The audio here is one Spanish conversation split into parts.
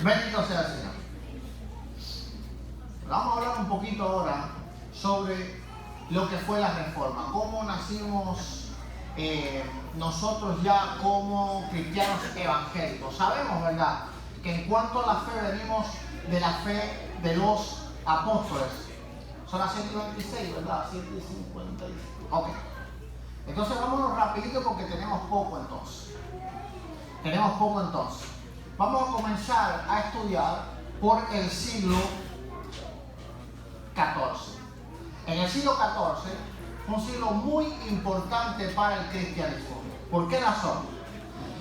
Bendito sea el Señor. Vamos a hablar un poquito ahora sobre lo que fue la reforma, cómo nacimos nosotros ya como cristianos evangélicos. Sabemos, ¿verdad?, que en cuanto a la fe venimos de la fe de los apóstoles. Son las 126, ¿verdad? 156. Ok. Entonces vámonos rapidito porque tenemos poco entonces. Vamos a comenzar a estudiar por el siglo XIV. En el siglo XIV fue un siglo muy importante para el cristianismo. ¿Por qué razón?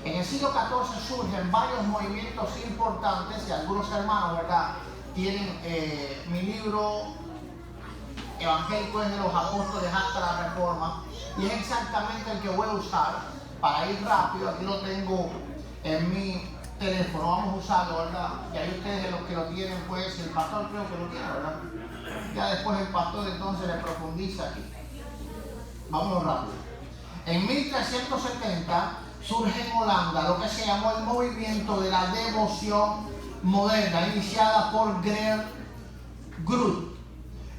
En el siglo XIV surgen varios movimientos importantes y algunos hermanos, ¿verdad?, tienen mi libro Evangélico de los Apóstoles hasta la Reforma, y es exactamente el que voy a usar para ir rápido. Aquí lo tengo en mi teléfono, vamos a usarlo, ¿verdad? Y ahí ustedes, los que lo tienen, pues el pastor creo que lo tiene, ¿verdad? Ya después el pastor entonces le profundiza aquí. Vámonos rápido. En 1370 surge en Holanda lo que se llamó el movimiento de la devoción moderna, iniciada por Geert Groote.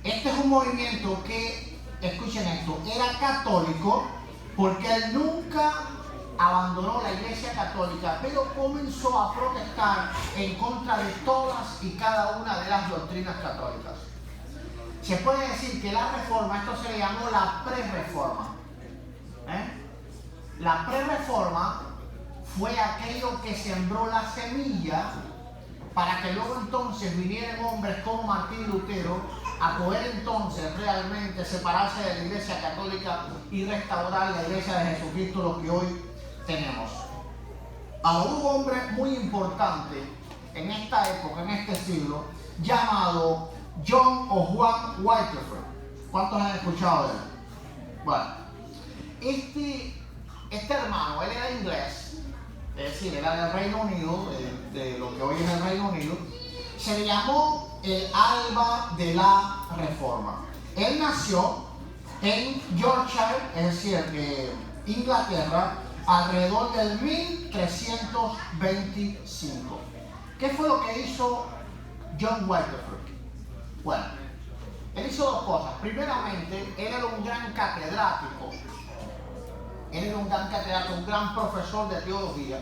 Este es un movimiento que, escuchen esto, era católico porque él nunca abandonó la Iglesia Católica, pero comenzó a protestar en contra de todas y cada una de las doctrinas católicas. Se puede decir que la reforma, esto se le llamó la pre-reforma. La pre-reforma fue aquello que sembró la semilla para que luego entonces vinieran hombres como Martín y Lutero a poder entonces realmente separarse de la Iglesia Católica y restaurar la Iglesia de Jesucristo, lo que hoy tenemos. Ahora, hubo un hombre muy importante en esta época, en este siglo, llamado John o Juan Wycliffe. ¿Cuántos han escuchado de él? Bueno, este hermano, él era inglés, es decir, era del Reino Unido, de lo que hoy es el Reino Unido. Se le llamó el alba de la Reforma. Él nació en Yorkshire, es decir, Inglaterra, alrededor del 1325. ¿Qué fue lo que hizo John Wycliffe? Bueno, él hizo dos cosas. Primeramente, él era un gran catedrático. Un gran profesor de teología.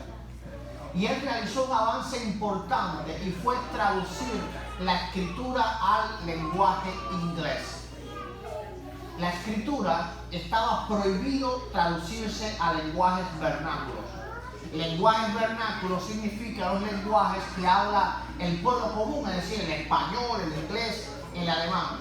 Y él realizó un avance importante y fue traducir la escritura al lenguaje inglés. La escritura estaba prohibido traducirse a lenguajes vernáculos. Lenguajes vernáculos significa los lenguajes que habla el pueblo común, es decir, el español, el inglés, el alemán.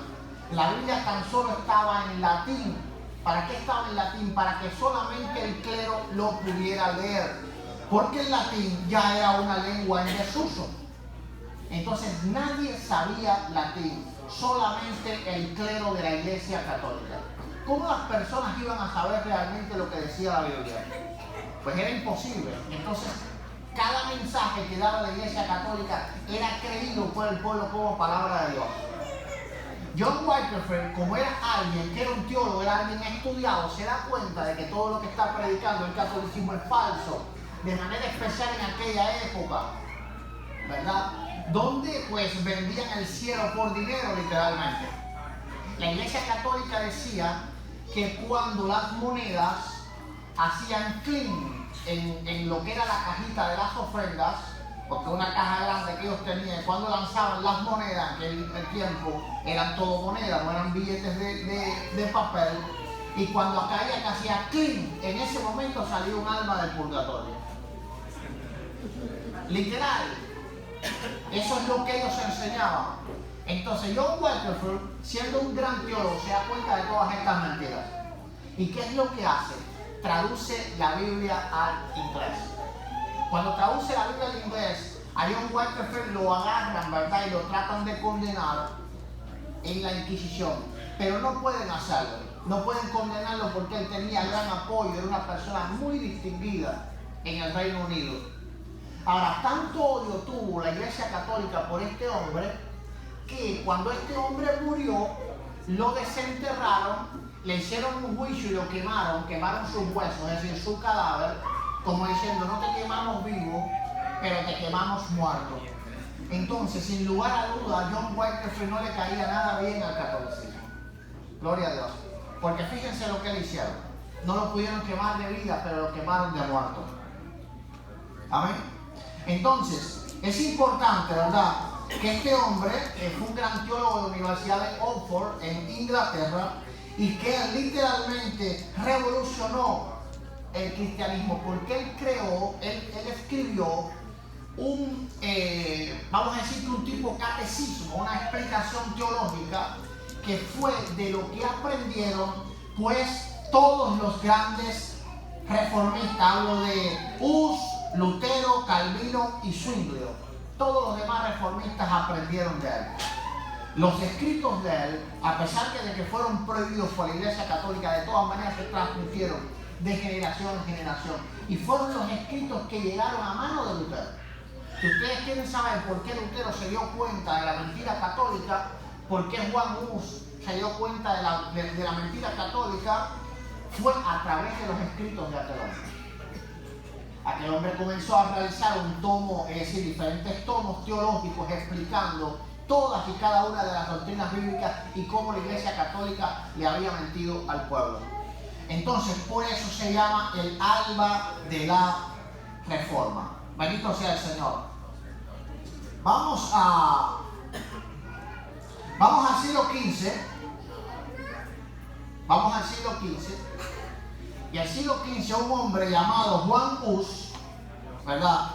La Biblia tan solo estaba en latín. ¿Para qué estaba en latín? Para que solamente el clero lo pudiera leer. Porque el latín ya era una lengua en desuso. Entonces nadie sabía latín, solamente el clero de la Iglesia Católica. ¿Cómo las personas iban a saber realmente lo que decía la Biblia? Pues era imposible. Entonces cada mensaje que daba la Iglesia Católica era creído por el pueblo como palabra de Dios. John Wycliffe, como era alguien que era un teólogo, era alguien estudiado, se da cuenta de que todo lo que está predicando el catolicismo es falso, de manera especial en aquella época, ¿verdad?, donde pues vendían el cielo por dinero, literalmente. La Iglesia Católica decía que cuando las monedas hacían cling en lo que era la cajita de las ofrendas, porque una caja grande que ellos tenían, cuando lanzaban las monedas, que en el tiempo eran todo monedas, no eran billetes de papel, y cuando caía que hacía cling, en ese momento salía un alma del purgatorio. Literal. Eso es lo que ellos enseñaban. Entonces John Wycliffe, siendo un gran teólogo, se da cuenta de todas estas mentiras. ¿Y qué es lo que hace? Traduce la Biblia al inglés. Cuando traduce la Biblia al inglés, a John Wycliffe lo agarran, ¿verdad?, y lo tratan de condenar en la Inquisición. Pero no pueden hacerlo. No pueden condenarlo porque él tenía gran apoyo, era una persona muy distinguida en el Reino Unido. Ahora, tanto odio tuvo la Iglesia Católica por este hombre que cuando este hombre murió, lo desenterraron, le hicieron un juicio y lo quemaron sus huesos, es decir, su cadáver, como diciendo, no te quemamos vivo, pero te quemamos muerto. Entonces, sin lugar a duda, a John Wycliffe no le caía nada bien al catolicismo. Gloria a Dios. Porque fíjense lo que le hicieron. No lo pudieron quemar de vida, pero lo quemaron de muerto. Amén. Entonces, es importante, ¿verdad?, que este hombre fue un gran teólogo de la Universidad de Oxford en Inglaterra y que literalmente revolucionó el cristianismo, porque él creó, él escribió un, vamos a decir, un tipo catecismo, una explicación teológica que fue de lo que aprendieron pues todos los grandes reformistas. Hablo de Hus, Lutero, Calvino y Zwinglio. Todos los demás reformistas aprendieron de él. Los escritos de él, a pesar de que fueron prohibidos por la Iglesia Católica, de todas maneras se transmitieron de generación en generación. Y fueron los escritos que llegaron a mano de Lutero. Si ustedes quieren saber por qué Lutero se dio cuenta de la mentira católica, por qué Juan Hus se dio cuenta de la mentira católica, fue a través de los escritos de aquel hombre. Aquel hombre comenzó a realizar un tomo, es decir, diferentes tomos teológicos explicando todas y cada una de las doctrinas bíblicas y cómo la Iglesia Católica le había mentido al pueblo. Entonces, por eso se llama el alba de la Reforma. Bendito sea el Señor. Vamos al siglo XV. Vamos al siglo XV. Y al siglo XV un hombre llamado Juan Hus, ¿verdad?,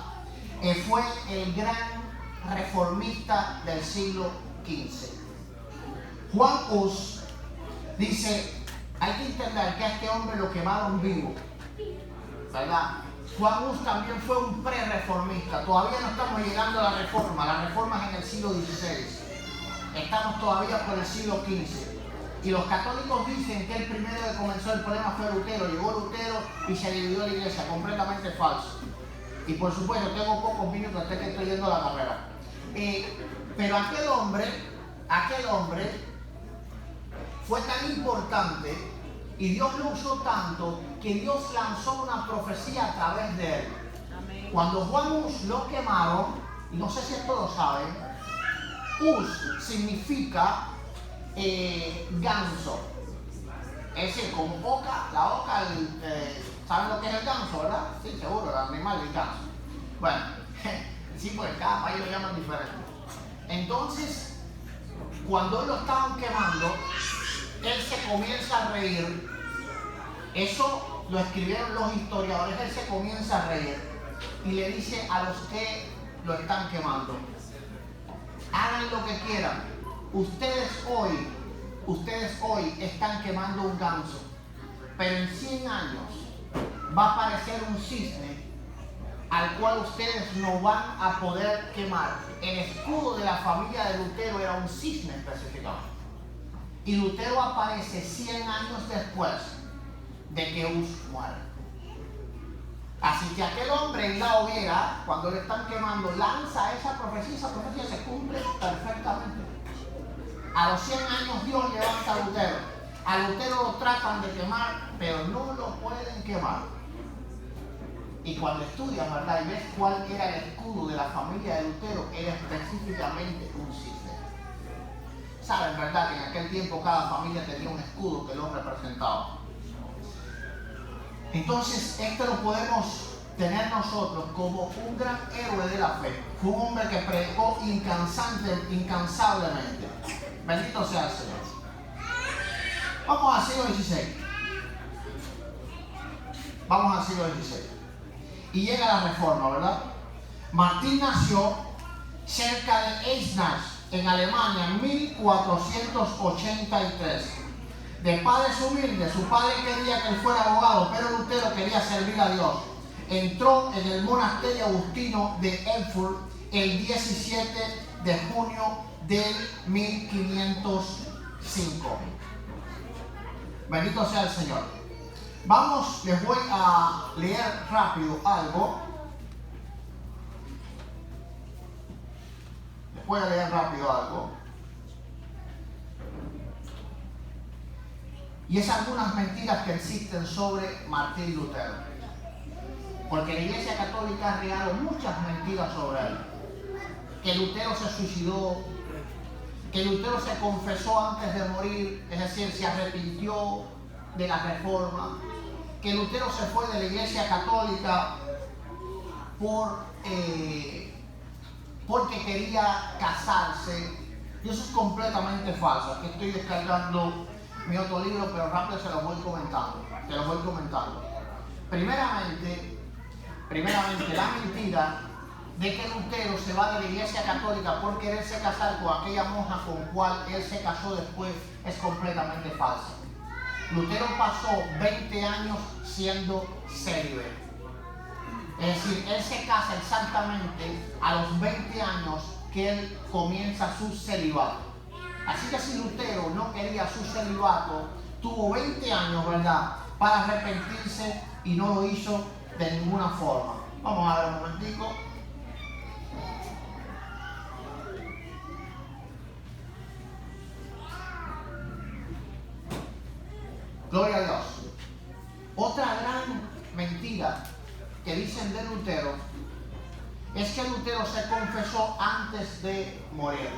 fue el gran reformista del siglo XV. Juan Hus dice, hay que entender que a este hombre lo quemaron vivo, ¿verdad? Juan Hus también fue un pre-reformista. Todavía no estamos llegando a la reforma. La reforma es en el siglo XVI. Estamos todavía por el siglo XV. Y los católicos dicen que el primero que comenzó el problema fue Lutero. Llegó Lutero y se dividió la iglesia. Completamente falso. Y por supuesto, tengo pocos minutos hasta que estoy yendo a la carrera. Pero aquel hombre fue tan importante y Dios lo usó tanto que Dios lanzó una profecía a través de él. Amén. Cuando Juan Hus lo quemaron, y no sé si esto lo saben, Hus significa ganso. Es decir, como oca, la oca, ¿saben lo que es el ganso, verdad? Sí, seguro, el animal del ganso. Bueno, sí, pues cada país lo llaman diferente. Entonces, cuando lo estaban quemando, él se comienza a reír. Eso lo escribieron los historiadores. Él se comienza a reír y le dice a los que lo están quemando: hagan lo que quieran. Ustedes hoy están quemando un ganso, pero en 100 años va a aparecer un cisne al cual ustedes no van a poder quemar. El escudo de la familia de Lutero era un cisne específicamente. Y Lutero aparece 100 años después de que Hus muere. Así que aquel hombre en la hoguera, cuando le están quemando, lanza esa profecía se cumple perfectamente. A los 100 años Dios levanta a Lutero. A Lutero lo tratan de quemar, pero no lo pueden quemar. Y cuando estudias, ¿verdad?, y ves cuál era el escudo de la familia de Lutero, era específicamente un cisne. Saben, ¿verdad?, que en aquel tiempo cada familia tenía un escudo que lo representaba. Entonces, esto lo podemos tener nosotros como un gran héroe de la fe. Fue un hombre que predicó incansablemente. Bendito sea el Señor. Vamos al siglo XVI. Vamos al siglo XVI. Y llega la Reforma, ¿verdad? Martín nació cerca de Eisenach, en Alemania, en 1483. De padres humildes, su padre quería que él fuera abogado, pero Lutero quería servir a Dios. Entró en el monasterio agustino de Erfurt el 17 de junio del 1505. Bendito sea el Señor. Vamos, les voy a leer rápido algo. Y es algunas mentiras que existen sobre Martín Lutero. Porque la Iglesia Católica ha regalado muchas mentiras sobre él. que Lutero se suicidó, que Lutero se confesó antes de morir, es decir, se arrepintió de la reforma, que Lutero se fue de la Iglesia Católica porque quería casarse. Y eso es completamente falso. Aquí estoy descargando mi otro libro, pero rápido se los voy comentando. Primeramente, la mentira de que Lutero se va de la Iglesia Católica por quererse casar con aquella monja con cual él se casó después es completamente falsa. Lutero pasó 20 años siendo célibe. Es decir, él se casa exactamente a los 20 años que él comienza su celibato. Así que si Lutero no quería su celibato, tuvo 20 años, ¿verdad?, para arrepentirse y no lo hizo de ninguna forma. Vamos a ver un momentico. Gloria a Dios. Otra gran mentira que dicen de Lutero es que Lutero se confesó antes de morir.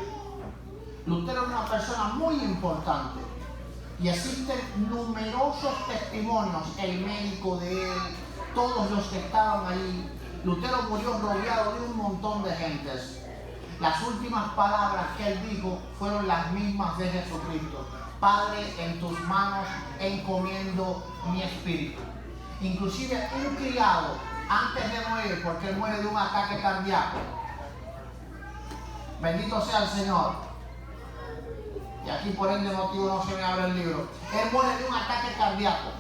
Lutero era una persona muy importante y existen numerosos testimonios, el médico de él, todos los que estaban allí. Lutero murió rodeado de un montón de gentes. Las últimas palabras que él dijo fueron las mismas de Jesucristo: Padre, en tus manos encomiendo mi espíritu. Inclusive un criado, antes de morir, porque él muere de un ataque cardíaco, bendito sea el Señor, y aquí por ende motivo no se me abre el libro, él muere de un ataque cardíaco.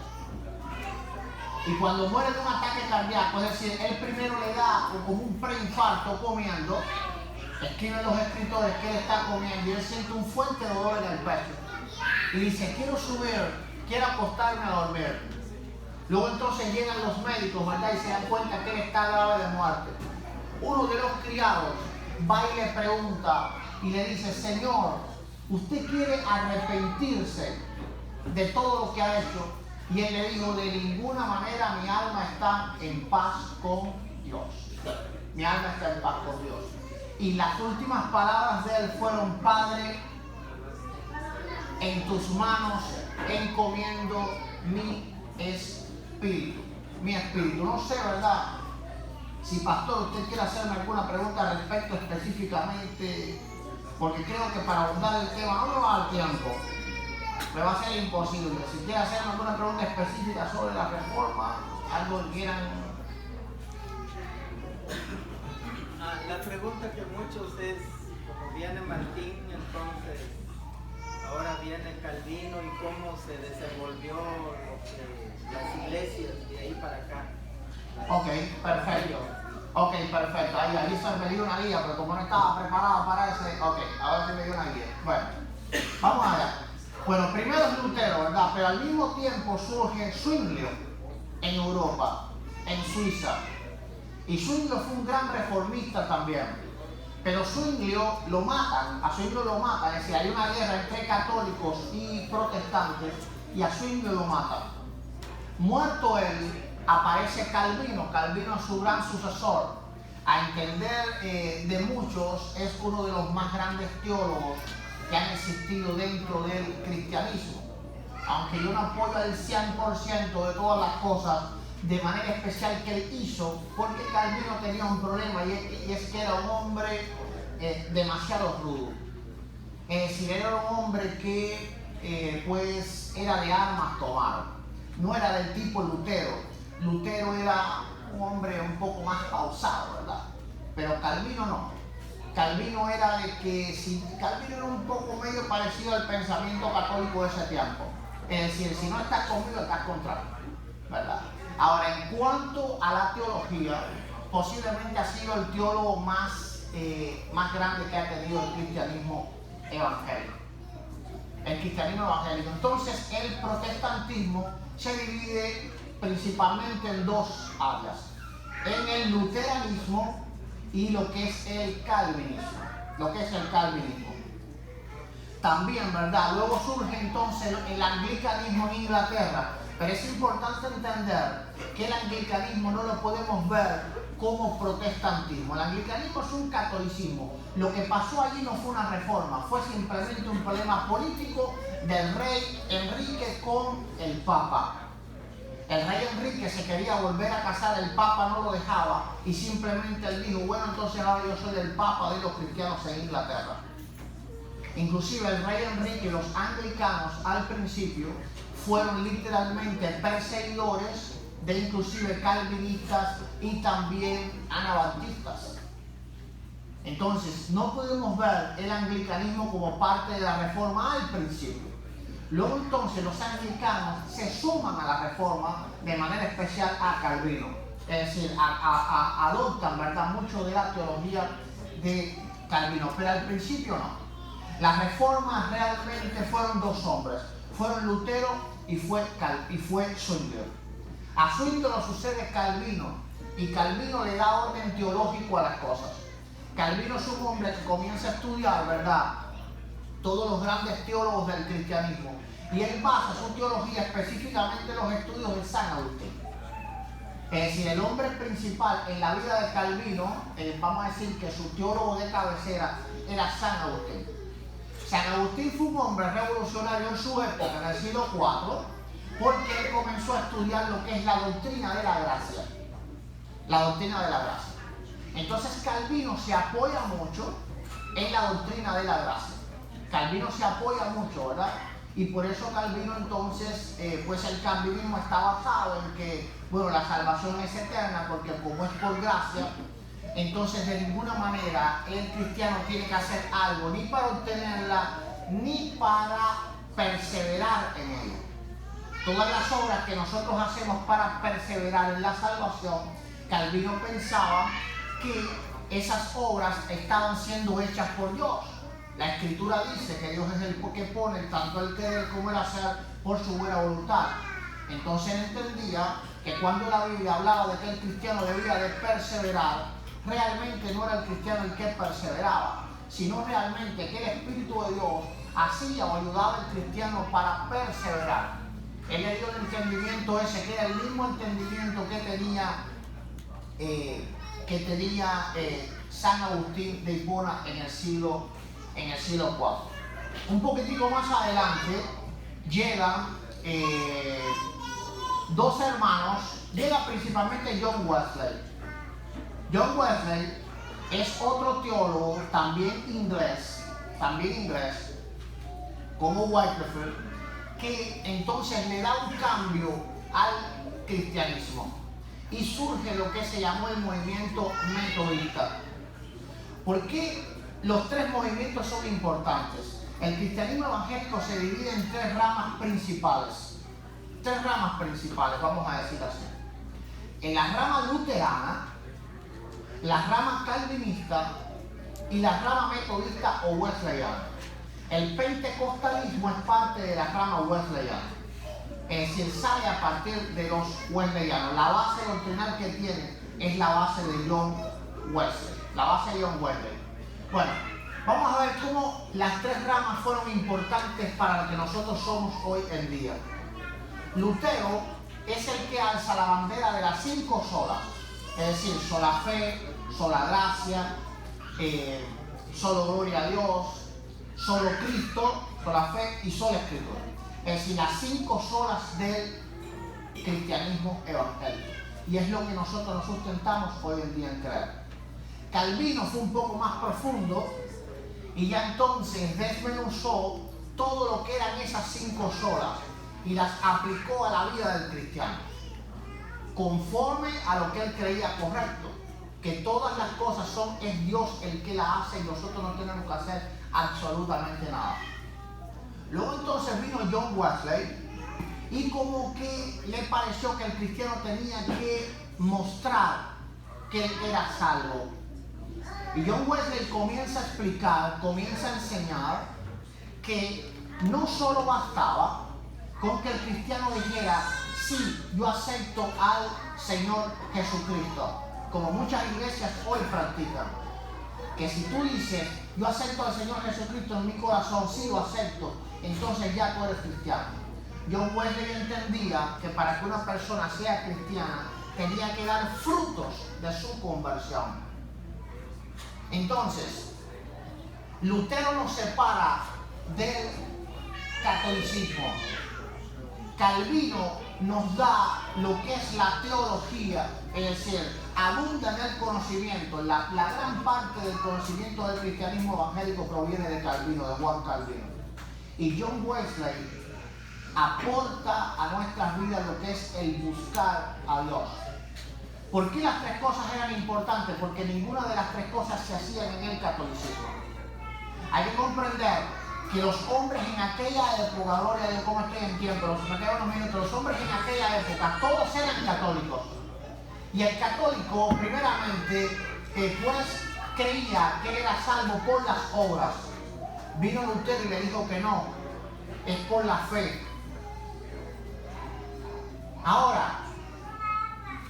Y cuando muere de un ataque cardíaco, es decir, él primero le da como un preinfarto comiendo, escriben los escritores que él está comiendo y él siente un fuerte dolor en el pecho. Y dice: quiero subir, quiero acostarme a dormir. Luego entonces llegan los médicos, ¿verdad?, y se dan cuenta que él está grave de muerte. Uno de los criados va y le pregunta y le dice: Señor, ¿usted quiere arrepentirse de todo lo que ha hecho? Y él le dijo: de ninguna manera, mi alma está en paz con Dios. Mi alma está en paz con Dios. Y las últimas palabras de él fueron: Padre, en tus manos encomiendo mi espíritu. Mi espíritu. No sé, ¿verdad?, si pastor usted quiere hacerme alguna pregunta al respecto específicamente, porque creo que para abordar el tema no me va a dar tiempo. Me va a ser imposible. Si quiere hacerme alguna pregunta específica sobre la reforma, algo que quieran. La pregunta que muchos es, como viene Martín, entonces ahora viene Calvino, y cómo se desenvolvió las iglesias de ahí para acá. Ok, perfecto. Ahí se me dio una guía, pero como no estaba preparado para ese, ahora se me dio una guía. Bueno, vamos allá. Bueno, primero es Lutero, ¿verdad? Pero al mismo tiempo surge Zwinglio en Europa, en Suiza. Y Zwinglio fue un gran reformista también. Pero Zwinglio lo matan, es decir, hay una guerra entre católicos y protestantes, y a Zwinglio lo matan. Muerto él, aparece Calvino. Calvino es su gran sucesor. A entender de muchos, es uno de los más grandes teólogos que han existido dentro del cristianismo. Aunque yo no apoyo el 100% de todas las cosas de manera especial que él hizo, porque Calvino tenía un problema, y es que era un hombre demasiado rudo. Es decir, era un hombre que pues era de armas tomar. No era del tipo Lutero. Lutero era un hombre un poco más pausado, ¿verdad? Pero Calvino no. Calvino era de que, Calvino era un poco medio parecido al pensamiento católico de ese tiempo. Es decir, si no estás conmigo, estás contra mí, ¿verdad? Ahora, en cuanto a la teología, posiblemente ha sido el teólogo más grande que ha tenido el cristianismo evangélico. Entonces, el protestantismo se divide principalmente en dos áreas: en el luteranismo y lo que es el calvinismo. También, ¿verdad? Luego surge entonces el anglicanismo en Inglaterra, Pero es importante entender que el anglicanismo no lo podemos ver como protestantismo. El anglicanismo es un catolicismo. Lo que pasó allí no fue una reforma, fue simplemente un problema político del rey Enrique con el Papa. El rey Enrique se quería volver a casar, el Papa no lo dejaba y simplemente él dijo, bueno, entonces ahora yo soy el Papa de los cristianos en Inglaterra. Inclusive el rey Enrique y los anglicanos al principio fueron literalmente perseguidores de inclusive calvinistas y también anabaptistas. Entonces no podemos ver el anglicanismo como parte de la reforma al principio. Luego entonces los anglicanos se suman a la reforma de manera especial a Calvino. Es decir, adoptan, ¿verdad?, mucho de la teología de Calvino, pero al principio no. Las reformas realmente fueron dos hombres, fueron Lutero y fue Zwingli. A Zwingli lo sucede Calvino y Calvino le da orden teológico a las cosas. Calvino es un hombre que comienza a estudiar, ¿verdad?, todos los grandes teólogos del cristianismo y él basa su teología específicamente en los estudios de San Agustín. Es decir, el hombre principal en la vida de Calvino, vamos a decir que su teólogo de cabecera era San Agustín. San Agustín fue un hombre revolucionario en su época, en el siglo IV, porque él comenzó a estudiar lo que es la doctrina de la gracia. La doctrina de la gracia. Entonces Calvino se apoya mucho en la doctrina de la gracia. Calvino se apoya mucho, ¿verdad? Y por eso Calvino entonces, pues el calvinismo está basado en que, bueno, la salvación es eterna, porque como es por gracia, entonces de ninguna manera el cristiano tiene que hacer algo ni para obtenerla, ni para perseverar en ella. Todas las obras que nosotros hacemos para perseverar en la salvación, Calvino pensaba que esas obras estaban siendo hechas por Dios. La Escritura dice que Dios es el que pone tanto el querer como el hacer por su buena voluntad. Entonces él entendía que cuando la Biblia hablaba de que el cristiano debía de perseverar, realmente no era el cristiano el que perseveraba, sino realmente que el Espíritu de Dios hacía o ayudaba al cristiano para perseverar. Él le dio el entendimiento ese, que era el mismo entendimiento que tenía San Agustín de Hipona en el siglo IV. Un poquitico más adelante llegan dos hermanos, llega principalmente John Wesley. John Wesley es otro teólogo, también inglés, como Wycliffe, que entonces le da un cambio al cristianismo y surge lo que se llamó el movimiento metodista. ¿Por qué los tres movimientos son importantes? El cristianismo evangélico se divide en tres ramas principales, vamos a decir así. En la rama luterana, la rama calvinista y la rama metodista o wesleyana. El pentecostalismo es parte de la rama wesleyana. Es decir, sale a partir de los wesleyanos. La base doctrinal que tiene es la base de John Wesley. Bueno, vamos a ver cómo las tres ramas fueron importantes para lo que nosotros somos hoy en día. Lutero es el que alza la bandera de las 5 solas, es decir, sola fe, sola gracia, solo gloria a Dios, solo Cristo, sola fe y sola Escritura. Es decir, las 5 solas del cristianismo evangélico. Y es lo que nosotros nos sustentamos hoy en día en creer. Calvino fue un poco más profundo y ya entonces desmenuzó todo lo que eran esas 5 solas y las aplicó a la vida del cristiano, conforme a lo que él creía correcto, que todas las cosas es Dios el que las hace y nosotros no tenemos que hacer absolutamente nada. Luego entonces vino John Wesley y como que le pareció que el cristiano tenía que mostrar que él era salvo. Y John Wesley comienza a explicar, comienza a enseñar que no solo bastaba con que el cristiano dijera, sí, yo acepto al Señor Jesucristo, como muchas iglesias hoy practican, que si tú dices, yo acepto al Señor Jesucristo en mi corazón, sí lo acepto, entonces ya tú eres cristiano. John Wesley entendía que para que una persona sea cristiana tenía que dar frutos de su conversión. Entonces, Lutero nos separa del catolicismo. Calvino nos da lo que es la teología, es decir, abunda en el conocimiento. La gran parte del conocimiento del cristianismo evangélico proviene de Calvino, de Juan Calvino. Y John Wesley aporta a nuestras vidas lo que es el buscar a Dios. ¿Por qué las tres cosas eran importantes? Porque ninguna de las tres cosas se hacían en el catolicismo. Hay que comprender que los hombres en aquella época, gloria a Dios, como estoy en tiempo, me quedan unos minutos, los hombres en aquella época, todos eran católicos. Y el católico, primeramente, pues creía que él era salvo por las obras. Vino Lutero y le dijo que no, es por la fe. Ahora,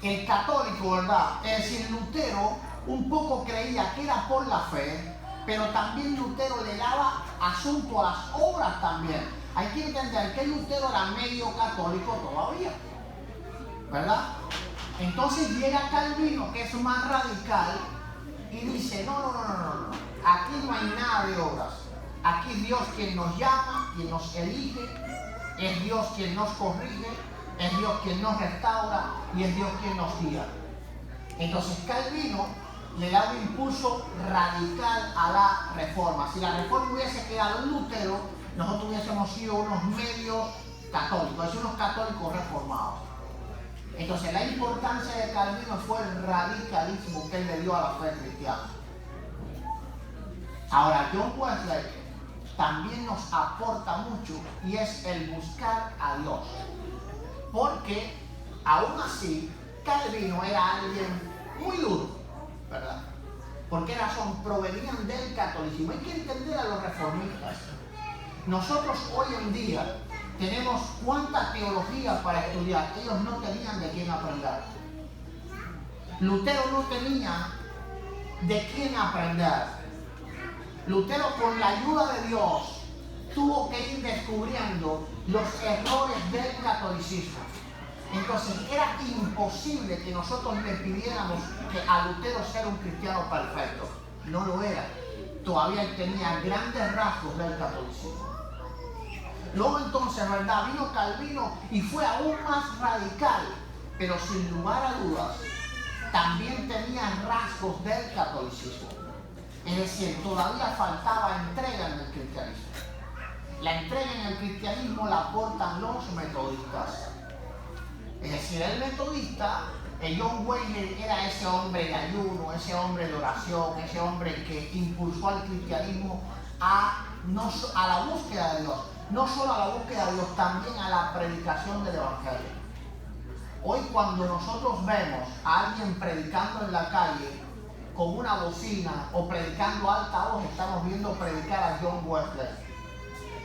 el católico, ¿verdad? Es decir, Lutero un poco creía que era por la fe, pero también Lutero le daba asunto a las obras también. Hay que entender que Lutero era medio católico todavía, ¿verdad? Entonces llega Calvino, que es más radical, y dice, no. Aquí no hay nada de obras. Aquí Dios quien nos llama, quien nos elige, es Dios quien nos corrige, es Dios quien nos restaura y es Dios quien nos guía. Entonces Calvino le da un impulso radical a la reforma. Si la reforma hubiese quedado en Lutero, nosotros hubiésemos sido unos medios católicos, es decir, unos católicos reformados. Entonces la importancia de Calvino fue el radicalismo que él le dio a la fe cristiana. Ahora, John Wesley también nos aporta mucho y es el buscar a Dios. Porque aún así, Calvino era alguien muy duro, ¿verdad? ¿Por qué razón? Provenían del catolicismo. Hay que entender a los reformistas. Nosotros hoy en día tenemos cuánta teología para estudiar. Ellos no tenían de quién aprender. Lutero no tenía de quién aprender. Lutero, con la ayuda de Dios, tuvo que ir descubriendo los errores del catolicismo. Entonces era imposible que nosotros le pidiéramos que a Lutero ser un cristiano perfecto. No lo era. Todavía él tenía grandes rasgos del catolicismo. Luego entonces, ¿verdad? Vino Calvino y fue aún más radical, pero sin lugar a dudas, también tenía rasgos del catolicismo. Es decir, todavía faltaba entrega en el cristianismo. La entrega en el cristianismo la aportan los metodistas. Es decir, el metodista, John Wesley, era ese hombre de ayuno, ese hombre de oración, ese hombre que impulsó al cristianismo a la búsqueda de Dios. No solo a la búsqueda de Dios, también a la predicación del Evangelio. Hoy cuando nosotros vemos a alguien predicando en la calle con una bocina o predicando a alta voz, estamos viendo predicar a John Wesley.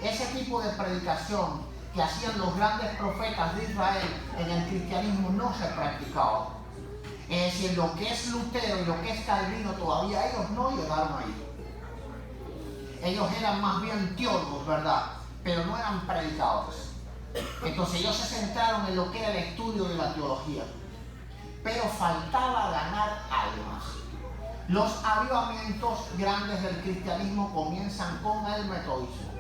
Ese tipo de predicación que hacían los grandes profetas de Israel en el cristianismo no se practicaba. Es decir, lo que es Lutero y lo que es Calvino, todavía ellos no llegaron ahí. Ellos eran más bien teólogos, ¿verdad? Pero no eran predicadores. Entonces ellos se centraron en lo que era el estudio de la teología. Pero faltaba ganar almas. Los avivamientos grandes del cristianismo comienzan con el metodismo.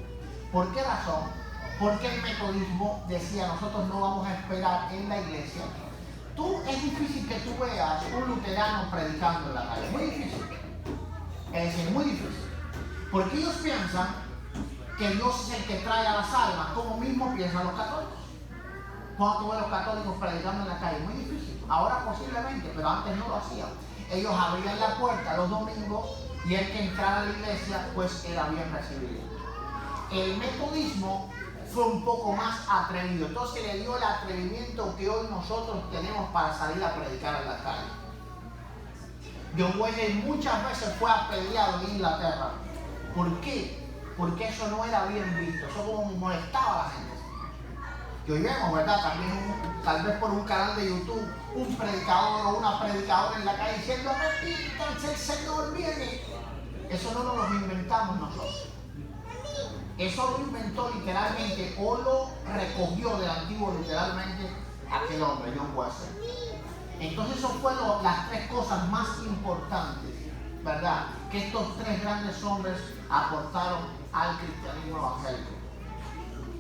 ¿Por qué razón? Porque el metodismo decía, nosotros no vamos a esperar en la iglesia. Es difícil que tú veas un luterano predicando en la calle. Muy difícil. Es decir, muy difícil. Porque ellos piensan que Dios es el que trae a las almas, como mismo piensan los católicos. Cuando tú ves a los católicos predicando en la calle, muy difícil. Ahora posiblemente, pero antes no lo hacían. Ellos abrían la puerta los domingos y el que entrara a la iglesia, pues era bien recibido. El metodismo fue un poco más atrevido. Entonces le dio el atrevimiento que hoy nosotros tenemos para salir a predicar en la calle. John Wesley muchas veces fue apedreado en Inglaterra. ¿Por qué? Porque eso no era bien visto. Eso como molestaba a la gente. Y hoy vemos, ¿verdad? También tal vez por un canal de YouTube, un predicador o una predicadora en la calle diciendo, arrepíntanse, el Señor viene. Eso no nos lo inventamos nosotros. Eso lo inventó literalmente o lo recogió del antiguo literalmente aquel hombre, John Wesley. Entonces eso fue las tres cosas más importantes, ¿verdad?, que estos tres grandes hombres aportaron al cristianismo evangélico.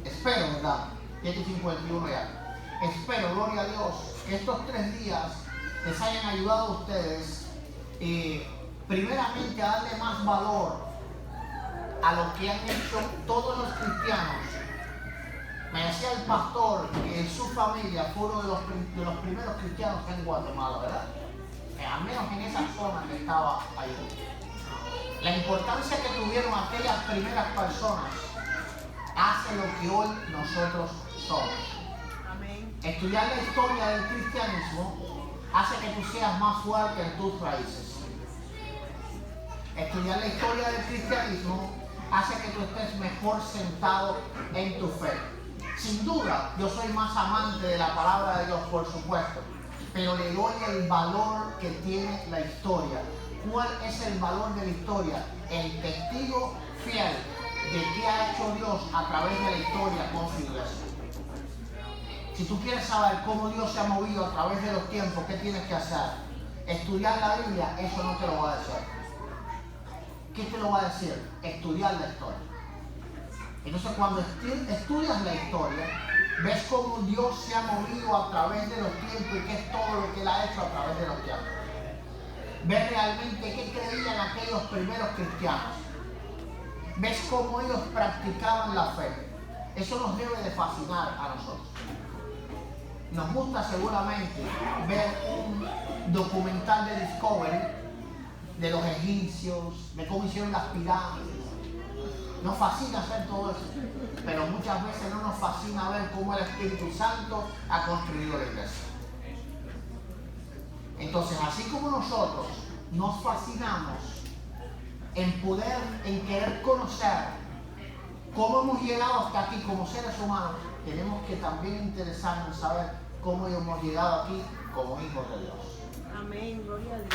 Espero, ¿verdad? 7:51 ya. Espero, gloria a Dios, que estos 3 días les hayan ayudado a ustedes primeramente a darle más valor a lo que han hecho todos los cristianos. Me decía el pastor que en su familia fue uno de los primeros cristianos en Guatemala, ¿verdad? Al menos en esa zona que estaba ahí. La importancia que tuvieron aquellas primeras personas hace lo que hoy nosotros somos. Amén. Estudiar la historia del cristianismo hace que tú seas más fuerte en tus raíces. Estudiar la historia del cristianismo hace que tú estés mejor sentado en tu fe. Sin duda, yo soy más amante de la palabra de Dios, por supuesto, pero le doy el valor que tiene la historia. ¿Cuál es el valor de la historia? El testigo fiel de qué ha hecho Dios a través de la historia con su iglesia. Si tú quieres saber cómo Dios se ha movido a través de los tiempos, ¿qué tienes que hacer? Estudiar la Biblia. Eso no te lo va a decir. ¿Qué te lo va a decir? Estudiar la historia. Entonces, cuando estudias la historia, ves cómo Dios se ha movido a través de los tiempos y qué es todo lo que Él ha hecho a través de los tiempos. Ves realmente qué creían aquellos primeros cristianos. Ves cómo ellos practicaban la fe. Eso nos debe de fascinar a nosotros. Nos gusta seguramente ver un documental de Discovery de los egipcios, de cómo hicieron las pirámides. Nos fascina hacer todo eso, pero muchas veces no nos fascina ver cómo el Espíritu Santo ha construido la iglesia. Entonces, así como nosotros nos fascinamos en querer conocer cómo hemos llegado hasta aquí como seres humanos, tenemos que también interesarnos en saber cómo hemos llegado aquí como hijos de Dios. Amén, gloria a Dios.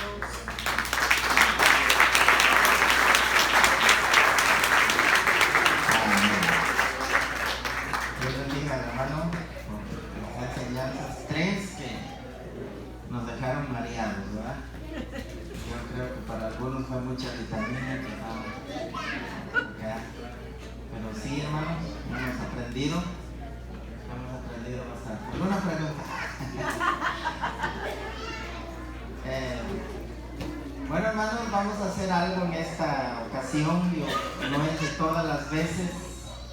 Dios bendiga, hermano, por las enseñanzas 3 que nos dejaron mareados, ¿verdad? Yo creo que para algunos fue mucha vitamina que no, ¿ya? Pero sí, hermanos, hemos aprendido bastante. ¿Alguna pregunta? Bueno, hermanos, vamos a hacer algo en esta ocasión, no es de todas las veces.